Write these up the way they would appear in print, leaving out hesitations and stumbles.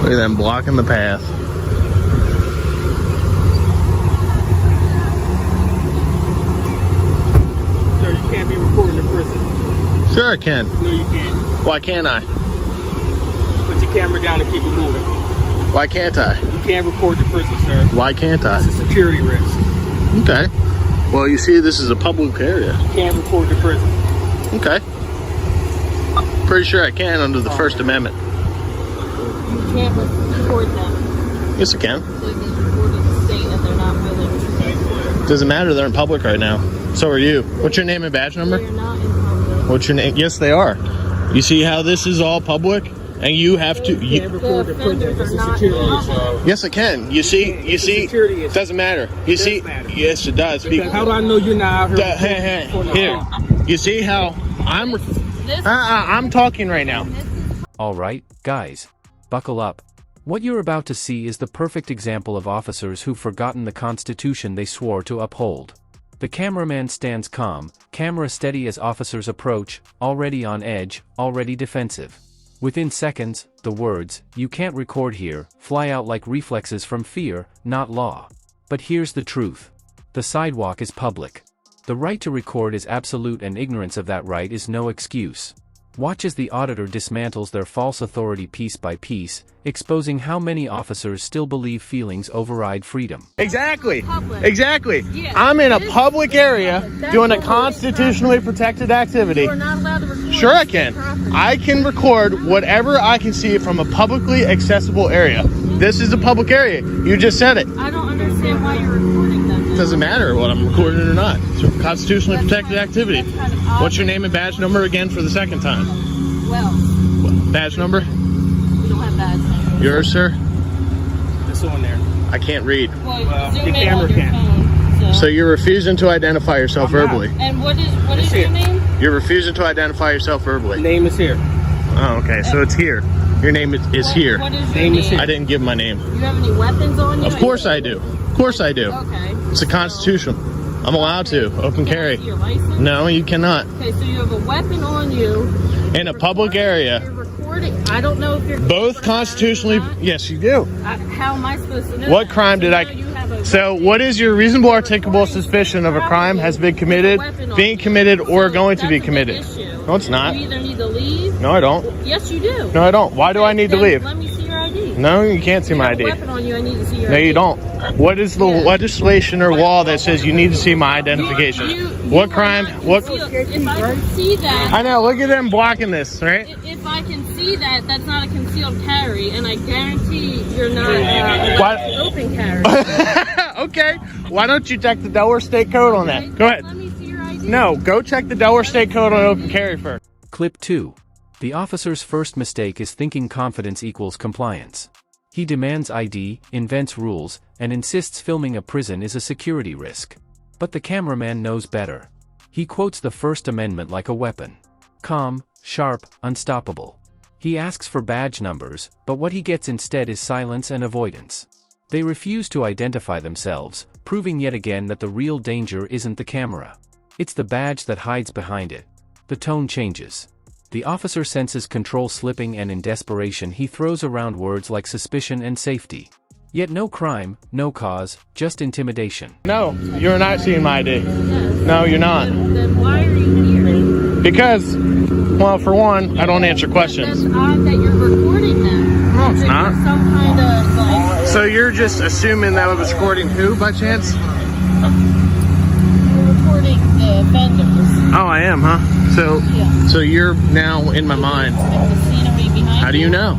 Look at them blocking the path. Sir, you can't be recording in prison. Sure I can. No, you can't. Why can't I? Put your camera down and keep it moving. Why can't I? You can't record the prison, sir. Why can't I? It's a security risk. Okay. Well, you see, this is a public area. You can't record the prison. Okay. Pretty sure I can under the First Amendment. You can't record them. Yes, I can. So they can record in the state and they're not willing to. Doesn't matter. They're in public right now. So are you. What's your name and badge number? They're not in public. What's your name? Yes, they are. You see how this is all public? And you have to... You can't record the prison. It's a security issue. Yes, I can. You see? It doesn't matter. You see? Yes, it does. Because how do I know you're not out here? Here. You see how I'm talking right now. Alright, guys. Buckle up. What you're about to see is the perfect example of officers who've forgotten the Constitution they swore to uphold. The cameraman stands calm, camera steady as officers approach, already on edge, already defensive. Within seconds, the words, "You can't record here," fly out like reflexes from fear, not law. But here's the truth. The sidewalk is public. The right to record is absolute and ignorance of that right is no excuse. Watch as the auditor dismantles their false authority piece by piece, exposing how many officers still believe feelings override freedom. Exactly. Public. Exactly. Yeah. I'm in a public area doing a constitutionally protected activity. You are not allowed to record. Sure I can. property. I can record whatever I can see from a publicly accessible area. This is a public area. You just said it. I don't understand why you're recording them. It doesn't matter what I'm recording or not. It's a constitutionally protected activity. That's kind of odd. What's your name and badge number again for the second time? Well, Badge number? we don't have badge numbers. Yours, sir? It's on there. I can't read. Well, the zoom in camera on your can't. phone. So you're refusing to identify yourself I'm not. verbally. And what is That's your it. name? You're refusing to identify yourself verbally. Name is here. Oh, okay. So it's here. Your name is here. What is your Name name? is here. I didn't give my name. You have any weapons on you? Of course I do. Of course I do. Okay. It's a constitution. I'm allowed to. Open carry. Your license? No, you cannot. Okay, so you have a weapon on you. In a public area. You're recording. I don't know if you're Both constitutionally. Yes, you do. How am I supposed to know? What that? crime did You I... know you have a So weapon. what is your reasonable articulable suspicion of a crime has been committed, being committed, or So going to that's be a big committed? issue. No, it's not. You either need to leave. No, I don't. Yes, you do. No, I don't. Why do I need to Then leave? Let me see your ID. No, you can't see You my have a ID. weapon on you. I need to see your No, ID. you don't. What is the Yeah. legislation or law that says you need to see my identification? What are crime? not What? concealed. If I can see that, I know. Look at them blocking this, right? if I can see that, that's not a concealed carry, and I guarantee you're not What? open carry. Okay. Why don't you check the Delaware State Code on that? Go ahead. Let me see your ID. No, go check the Delaware State Code on open carry first. Clip 2. The officer's first mistake is thinking confidence equals compliance. He demands ID, invents rules, and insists filming a prison is a security risk. But the cameraman knows better. He quotes the First Amendment like a weapon. Calm, sharp, unstoppable. He asks for badge numbers, but what he gets instead is silence and avoidance. They refuse to identify themselves, proving yet again that the real danger isn't the camera. It's the badge that hides behind it. The tone changes. The officer senses control slipping, and in desperation he throws around words like suspicion and safety. Yet no crime, no cause, just intimidation. No, you're not seeing my ID. No, you're not. Then why are you here? Because, well, for one, I don't answer questions. That's odd that you're recording them. No, it's That not. you're some kind of like So you're just assuming that I was recording who by chance? you're recording the offenders. Oh, I am, huh? Yeah. So you're now in my mind. Like the scenery behind How do you know?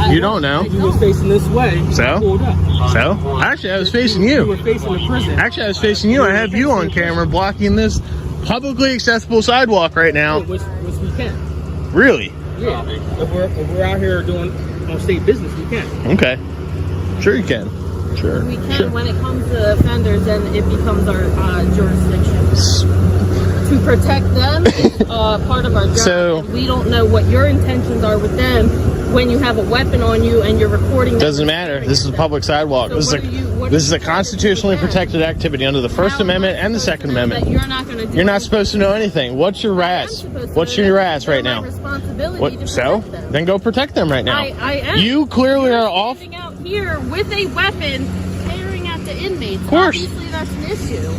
You don't know. You was facing this way. So? Pulled up. So? Actually, I was facing You you. were facing the prison. Actually, I was facing you. I have you on camera blocking this publicly accessible sidewalk right now. Which we can. Really? Yeah. If we're out here doing on state business, we can. Okay. Sure you can. Sure. We can Sure. when it comes to offenders, then it becomes our jurisdiction. to protect them is part of our job. So- and we don't know what your intentions are with them when you have a weapon on you and you're recording them. Doesn't matter. This is a public sidewalk. So This is a constitutionally protected activity under the First Amendment and the Second Amendment. You're not going to do You're not supposed to know anything. What's your RAS? What's your RAS right now? Responsibility to So protect them. then go protect them right now. I am. You clearly are off. Standing out here with a weapon, staring at the inmates. Of course. Obviously, that's an issue.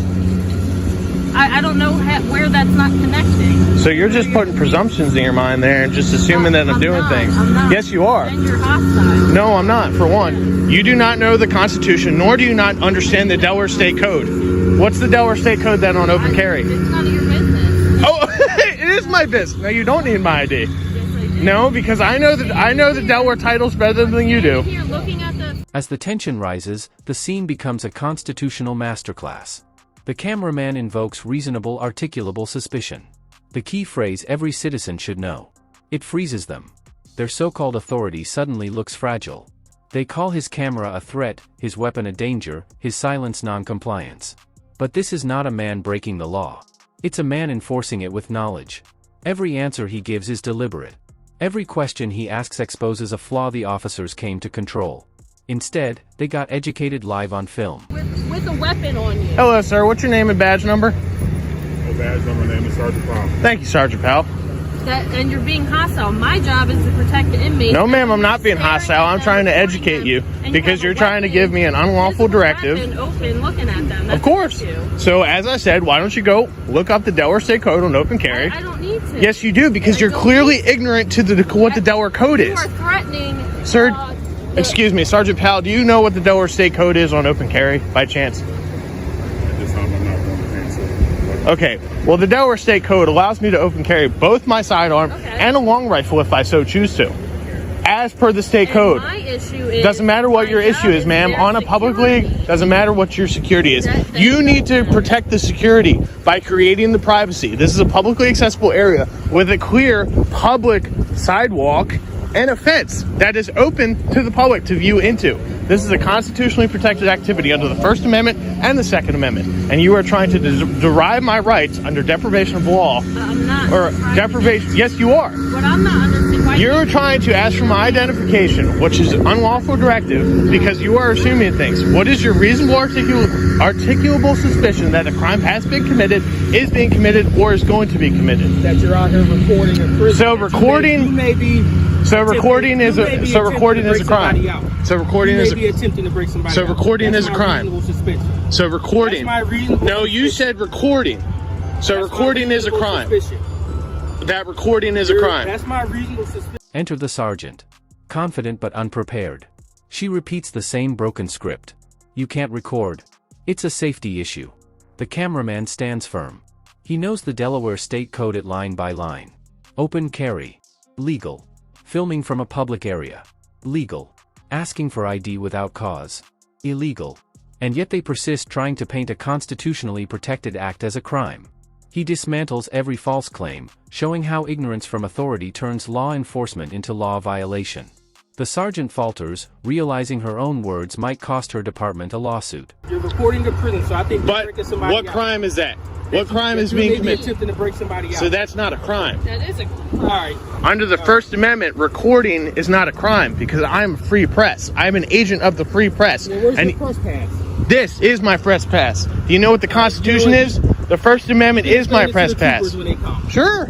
I don't know where that's not connecting. So you're just putting presumptions in your mind there and just assuming that I'm doing not. things. I'm not. Yes, you are. And you're hostile. No, I'm not. For one, you do not know the Constitution, nor do you not understand the Delaware State Code. What's the Delaware State Code then on open carry? It's none of your business. Oh, it is my business. No, you don't need my ID. Yes, I do. No, because I know the Delaware titles better than you do. Here, looking at the As the tension rises, the scene becomes a constitutional masterclass. The cameraman invokes reasonable articulable suspicion. The key phrase every citizen should know. It freezes them. Their so-called authority suddenly looks fragile. They call his camera a threat, his weapon a danger, his silence non-compliance. But this is not a man breaking the law. It's a man enforcing it with knowledge. Every answer he gives is deliberate. Every question he asks exposes a flaw the officers came to control. Instead, they got educated live on film. with a weapon on you. Hello, sir. What's your name and badge number? My badge number name is Sergeant Powell. Thank you, Sergeant Powell. And you're being hostile. My job is to protect the inmates. No, ma'am, I'm not being hostile. I'm trying to educate you because you're trying to give me an unlawful directive. Open, looking at them. Of course. So, as I said, why don't you go look up the Delaware State Code on open carry? I don't need to. Yes, you do, because you're clearly ignorant to what the Delaware Code You is. are threatening. Sir, excuse me, Sergeant Powell, do you know what the Delaware State Code is on open carry, by chance? At this time, I'm not going to answer. Okay, well, the Delaware State Code allows me to open carry both my sidearm and a long rifle if I so choose to, as per the state code. My issue is Doesn't matter what your issue is, ma'am. On a publicly, doesn't matter what your security is. You need to protect the security by creating the privacy. This is a publicly accessible area with a clear public sidewalk and a fence that is open to the public to view into. This is a constitutionally protected activity under the First Amendment and the Second Amendment. And you are trying to derive my rights under deprivation of law. I'm not. Or deprivation. Yes, you are. What I'm not understanding. Why You're trying to ask for my identification, which is unlawful directive, because you are assuming things. What is your reasonable articulable suspicion that a crime has been committed, is being committed, or is going to be committed? That you're out here recording in prison. So recording- You may be. So recording is a crime. So recording is a crime. You may be attempting to break somebody So out. recording That's is a my crime. reasonable suspicion. So recording. That's my reasonable No, you said recording. So That's my recording is a reasonable crime. suspicion. That recording is a crime. That's my reasonable suspicion. Enter the sergeant. Confident but unprepared. She repeats the same broken script. You can't record. It's a safety issue. The cameraman stands firm. He knows the Delaware State Code it line by line. Open carry. Legal. Filming from a public area. Legal. Asking for ID without cause. Illegal. And yet they persist trying to paint a constitutionally protected act as a crime. He dismantles every false claim, showing how ignorance from authority turns law enforcement into law violation. The sergeant falters, realizing her own words might cost her department a lawsuit. You're recording the prison, so I think you're But breaking somebody what out. crime is that? What crime is You being may be committed? attempting to break somebody out. So that's not a crime. That is a crime. All right. Under the First Amendment, recording is not a crime because I'm a free press. I'm an agent of the free press. Well, where's And your press pass? this is my press pass. Do you know what the Constitution is? The First Amendment is my press pass. When they come. Sure.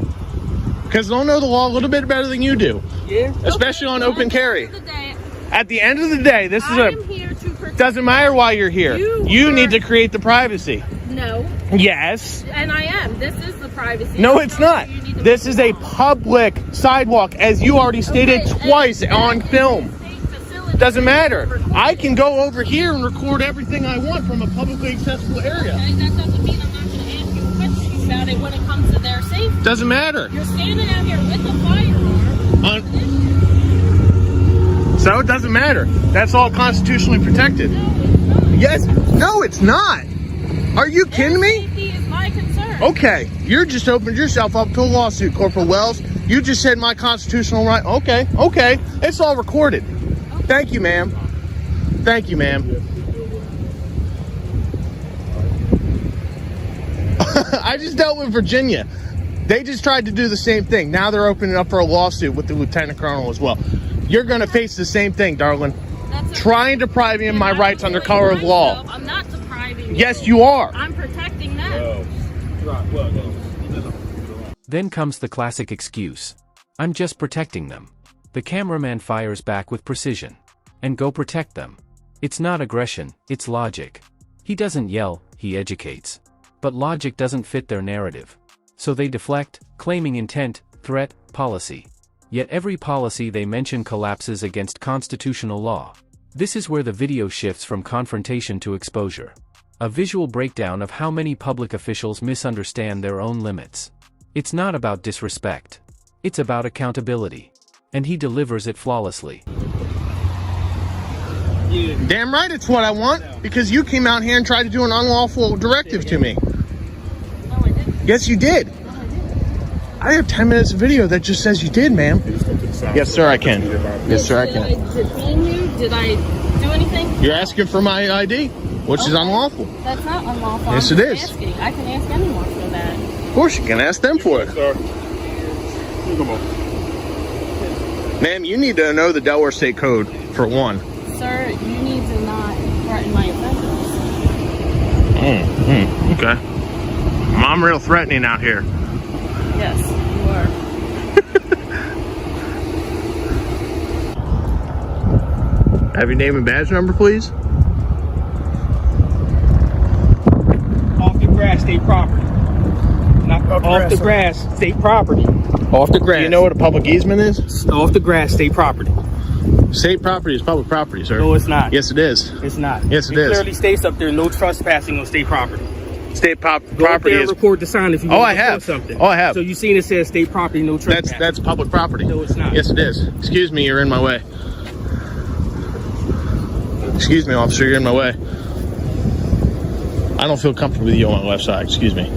Because they'll know the law a little bit better than you do. Yeah. Especially on open carry. At the end of the day, At the end of the day, this is I am a... here to protect. Doesn't matter why you're here. You need to create the privacy. No, Yes. and I am. This is the privacy. No, it's not. You need to This is a public sidewalk, as you already stated Okay, twice and on film. state facility Doesn't matter. recording. I can go over here and record everything I want from a publicly accessible area. Okay, that doesn't mean I'm not going to ask you questions about it when it comes to their safety. Doesn't matter. You're standing out here with a firearm. So it doesn't matter. That's all constitutionally protected. Yes. No, it's not. Are you kidding me? Safety is my concern. Okay. You're just opened yourself up to a lawsuit, Corporal Wells. You just said my constitutional right. Okay. Okay. It's all recorded. Thank you, ma'am. Thank you, ma'am. I just dealt with Virginia. They just tried to do the same thing. Now they're opening up for a lawsuit with the lieutenant colonel as well. You're going to face the same thing, darling. Trying to deprive me of my rights under color of law. I'm not depriving you. Yes, you are. I'm protecting them. Then comes the classic excuse. I'm just protecting them. The cameraman fires back with precision. And go protect them. It's not aggression, it's logic. He doesn't yell, he educates. But logic doesn't fit their narrative. So they deflect, claiming intent, threat, policy. Yet every policy they mention collapses against constitutional law. This is where the video shifts from confrontation to exposure. A visual breakdown of how many public officials misunderstand their own limits. It's not about disrespect. It's about accountability. And he delivers it flawlessly. Damn right it's what I want, because you came out here and tried to do an unlawful directive to me. No, I didn't. Yes, you did. No, I didn't. I have 10 minutes of video that just says you did, ma'am. Yes, sir, I can. Yes, sir, I Did can. I detain you? Did I do anything? You're asking for my ID, which is unlawful. That's not unlawful. Yes, I'm it just is. asking. I can ask anyone for that. Of course, you can ask them for it. Sir. Come on. Ma'am, you need to know the Delaware State Code, for one. Sir, you need to not threaten my offenders. Okay. I'm real threatening out here. Yes, you are. Have your name and badge number, please? Off the grass, state property. Not off the grass, state property. Off the grass. Do you know what a public easement is? Off the grass, state property. State property is public property, sir. No, it's not. Yes, it is. It's not. Yes, it is. clearly states up there, no trespassing on state property. State Go up property there and is. record the sign if you Oh, want I to report have. something. Oh, I have. So you seen it says state property, no trespassing. That's public property. No, it's not. Yes, it is. Excuse me, you're in my way. Excuse me, officer, you're in my way. I don't feel comfortable with you on my left side. Excuse me.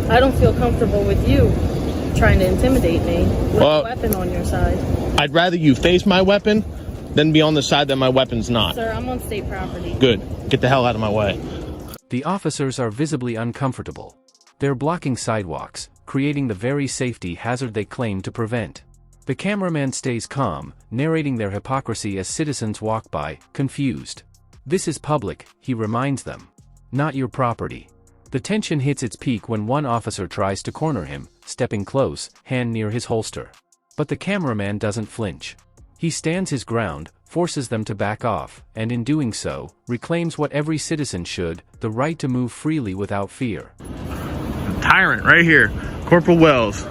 I don't feel comfortable with you trying to intimidate me with Well- a weapon on your side. I'd rather you face my weapon than be on the side that my weapon's not. Sir, I'm on state property. Good. Get the hell out of my way. The officers are visibly uncomfortable. They're blocking sidewalks, creating the very safety hazard they claim to prevent. The cameraman stays calm, narrating their hypocrisy as citizens walk by, confused. This is public, he reminds them. Not your property. The tension hits its peak when one officer tries to corner him, stepping close, hand near his holster. But the cameraman doesn't flinch. He stands his ground, forces them to back off, and in doing so, reclaims what every citizen should, the right to move freely without fear. Tyrant right here. Corporal Wells.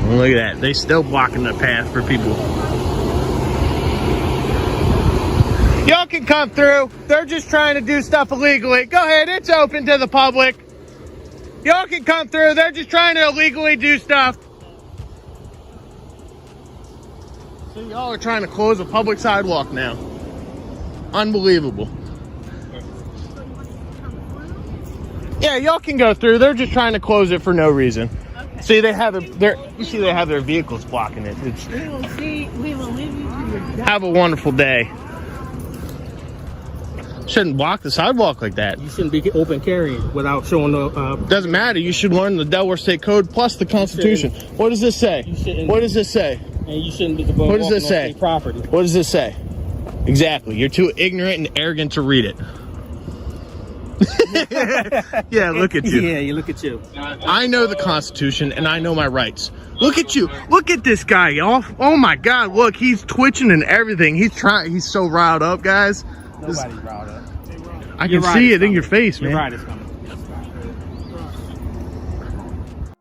Look at that. They still blocking the path for people. Y'all can come through. They're just trying to do stuff illegally. Go ahead. It's open to the public. Y'all can come through. They're just trying to illegally do stuff. So y'all are trying to close a public sidewalk now. Unbelievable. Yeah, y'all can go through. They're just trying to close it for no reason. Okay. See, they have you see they have their vehicles blocking it. We will leave you to your death. Have a wonderful day. Shouldn't block the sidewalk like that. You shouldn't be open carrying without showing the. Doesn't matter. You should learn the Delaware State Code plus the Constitution. What does this say? What does this say? And you shouldn't be. What does this say? Property. What does this say? Exactly. You're too ignorant and arrogant to read it. Yeah, look at you. Yeah, you look at you. I know the Constitution and I know my rights. Look at you. Look at this guy, y'all. Oh my God. Look, he's twitching and everything. He's so riled up, guys. Nobody's riled up. I can see it in your face, man. Your ride is coming.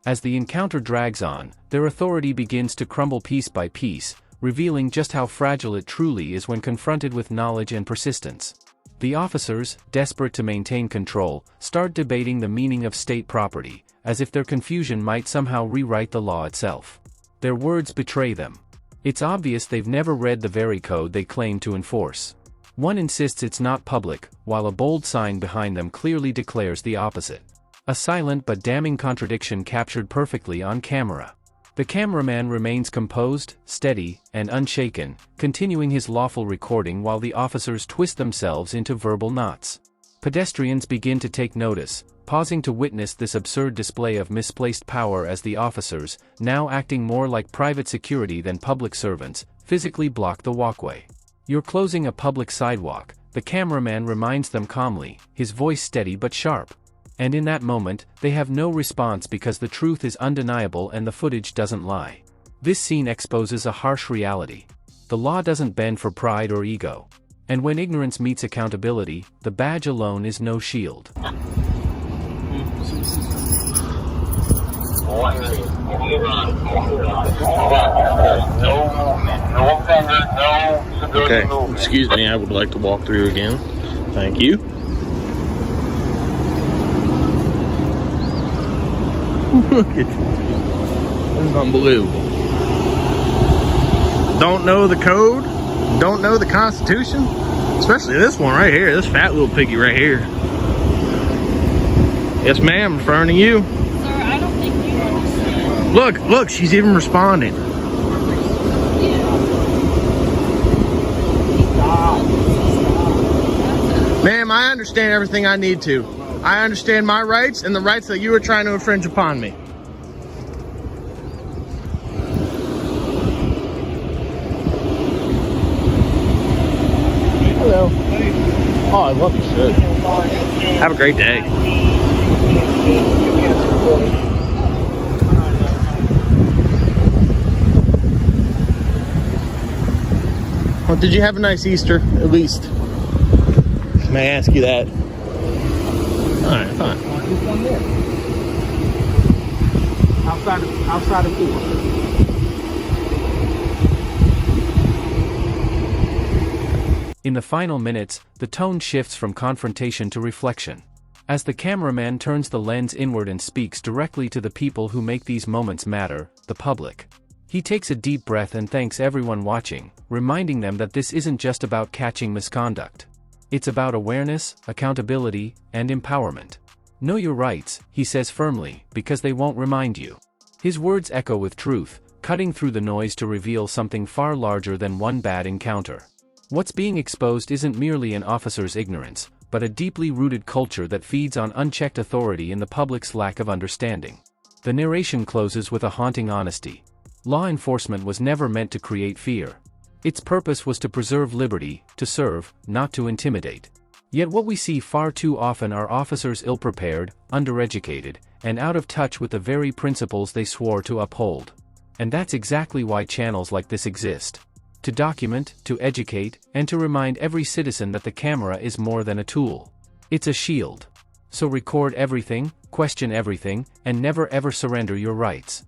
As the encounter drags on, their authority begins to crumble piece by piece, revealing just how fragile it truly is when confronted with knowledge and persistence. The officers, desperate to maintain control, start debating the meaning of state property, as if their confusion might somehow rewrite the law itself. Their words betray them. It's obvious they've never read the very code they claim to enforce. One insists it's not public, while a bold sign behind them clearly declares the opposite. A silent but damning contradiction captured perfectly on camera. The cameraman remains composed, steady, and unshaken, continuing his lawful recording while the officers twist themselves into verbal knots. Pedestrians begin to take notice, pausing to witness this absurd display of misplaced power as the officers, now acting more like private security than public servants, physically block the walkway. "You're closing a public sidewalk," the cameraman reminds them calmly, his voice steady but sharp. And in that moment, they have no response because the truth is undeniable and the footage doesn't lie. This scene exposes a harsh reality. The law doesn't bend for pride or ego. And when ignorance meets accountability, the badge alone is no shield. Okay, excuse me, I would like to walk through again. Thank you. Look at you. This is unbelievable. Don't know the code, don't know the Constitution, especially this one right here, this fat little piggy right here. Yes, ma'am, referring to you. Sir, I don't think you understand. Look, she's even responding. Ma'am, I understand everything I need to. I understand my rights and the rights that you are trying to infringe upon me. Hello. Oh, I love this shit. Have a great day. Well, did you have a nice Easter, at least? May I ask you that? Alright, fine. There's one there. Outside of door. In the final minutes, the tone shifts from confrontation to reflection. As the cameraman turns the lens inward and speaks directly to the people who make these moments matter, the public. He takes a deep breath and thanks everyone watching, reminding them that this isn't just about catching misconduct. It's about awareness, accountability, and empowerment. Know your rights, he says firmly, because they won't remind you. His words echo with truth, cutting through the noise to reveal something far larger than one bad encounter. What's being exposed isn't merely an officer's ignorance, but a deeply rooted culture that feeds on unchecked authority and the public's lack of understanding. The narration closes with a haunting honesty. Law enforcement was never meant to create fear. Its purpose was to preserve liberty, to serve, not to intimidate. Yet what we see far too often are officers ill-prepared, undereducated, and out of touch with the very principles they swore to uphold. And that's exactly why channels like this exist. To document, to educate, and to remind every citizen that the camera is more than a tool. It's a shield. So record everything, question everything, and never ever surrender your rights.